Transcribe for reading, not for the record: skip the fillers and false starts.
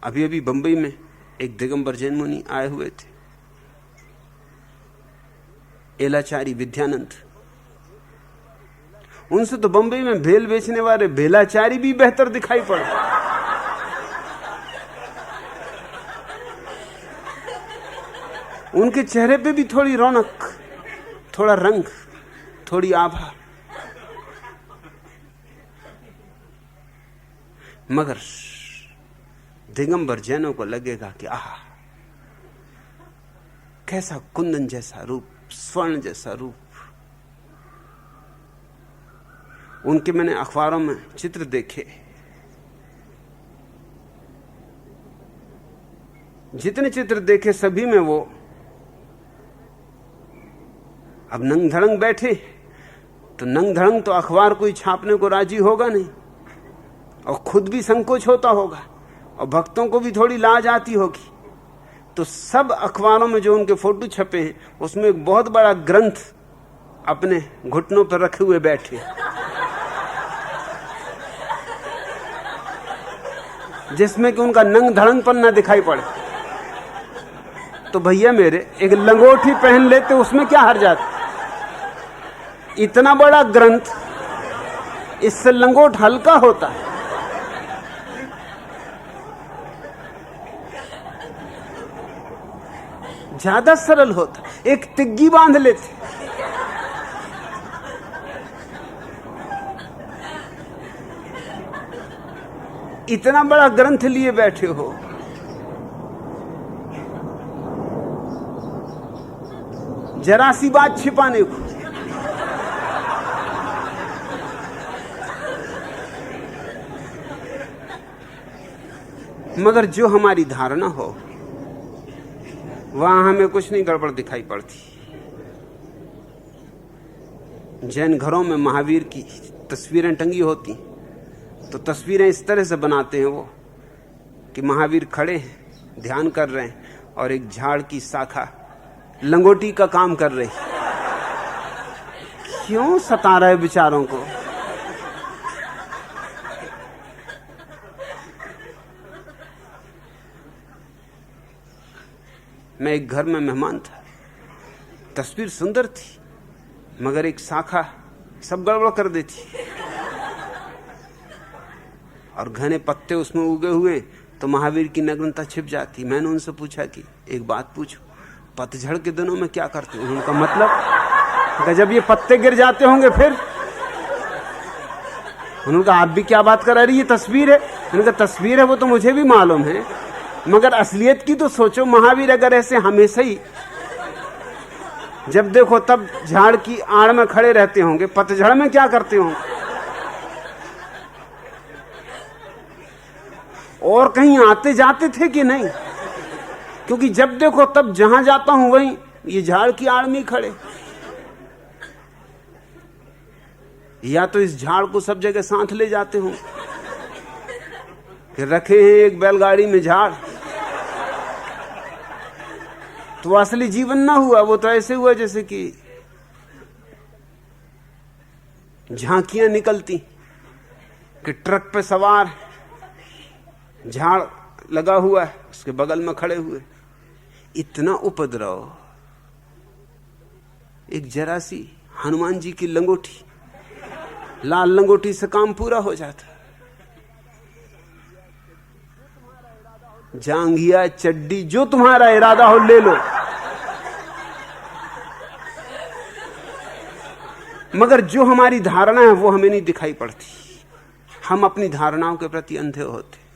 अभी अभी बंबई में एक दिगंबर जैन मुनि आए हुए थे, एलाचारी विद्यानंद। उनसे तो बंबई में भेल बेचने वाले भेलाचारी भी बेहतर दिखाई पड़े। उनके चेहरे पे भी थोड़ी रौनक, थोड़ा रंग, थोड़ी आभा। मगर दिगंबर जैनों को लगेगा कि आह, कैसा कुंदन जैसा रूप, स्वर्ण जैसा रूप। उनके मैंने अखबारों में चित्र देखे, जितने चित्र देखे सभी में वो अब नंग धड़ंग बैठे। तो नंग धड़ंग तो अखबार कोई छापने को राजी होगा नहीं, और खुद भी संकोच होता होगा, और भक्तों को भी थोड़ी लाज आती होगी। तो सब अखबारों में जो उनके फोटो छपे हैं उसमें एक बहुत बड़ा ग्रंथ अपने घुटनों पर रखे हुए बैठे, जिसमें कि उनका नंग धड़ंगपन ना दिखाई पड़े। तो भैया मेरे, एक लंगोटी पहन लेते उसमें क्या हर्ज जाता? इतना बड़ा ग्रंथ, इससे लंगोट हल्का होता है। ज्यादा सरल होता, एक तिग्गी बांध लेते। इतना बड़ा ग्रंथ लिए बैठे हो, जरा सी बात छिपाने को। मगर जो हमारी धारणा हो वहां हमें कुछ नहीं गड़बड़ दिखाई पड़ती। जैन घरों में महावीर की तस्वीरें टंगी होती, तो तस्वीरें इस तरह से बनाते हैं वो कि महावीर खड़े हैं, ध्यान कर रहे हैं, और एक झाड़ की शाखा लंगोटी का काम कर रही। क्यों सता रहे बेचारों को? मैं एक घर में मेहमान था, तस्वीर सुंदर थी, मगर एक शाखा सब गड़बड़ कर देती, और घने पत्ते उसमें उगे हुए, तो महावीर की नग्नता छिप जाती। मैंने उनसे पूछा कि एक बात पूछो, पतझड़ के दिनों में क्या करते हो? उनका मतलब जब ये पत्ते गिर जाते होंगे फिर? उन्होंने कहा आप भी क्या बात करा रही, ये तस्वीर है। उन्होंने कहा तस्वीर है वो तो मुझे भी मालूम है, मगर असलियत की तो सोचो। महावीर अगर ऐसे हमेशा ही जब देखो तब झाड़ की आड़ में खड़े रहते होंगे, पतझड़ में क्या करते होंगे? और कहीं आते जाते थे कि नहीं? क्योंकि जब देखो तब जहां जाता हूं वहीं ये झाड़ की आड़ में खड़े। या तो इस झाड़ को सब जगह साथ ले जाते हो कि रखे हैं एक बैलगाड़ी में झाड़, तो असली जीवन ना हुआ, वो तो ऐसे हुआ जैसे कि झांकियां निकलती कि ट्रक पे सवार झाड़ लगा हुआ है, उसके बगल में खड़े हुए। इतना उपद्रव, एक जरा सी हनुमान जी की लंगोटी, लाल लंगोटी से काम पूरा हो जाता। जांघिया चड्डी, जो तुम्हारा इरादा हो ले लो, मगर जो हमारी धारणा है वो हमें नहीं दिखाई पड़ती। हम अपनी धारणाओं के प्रति अंधे होते।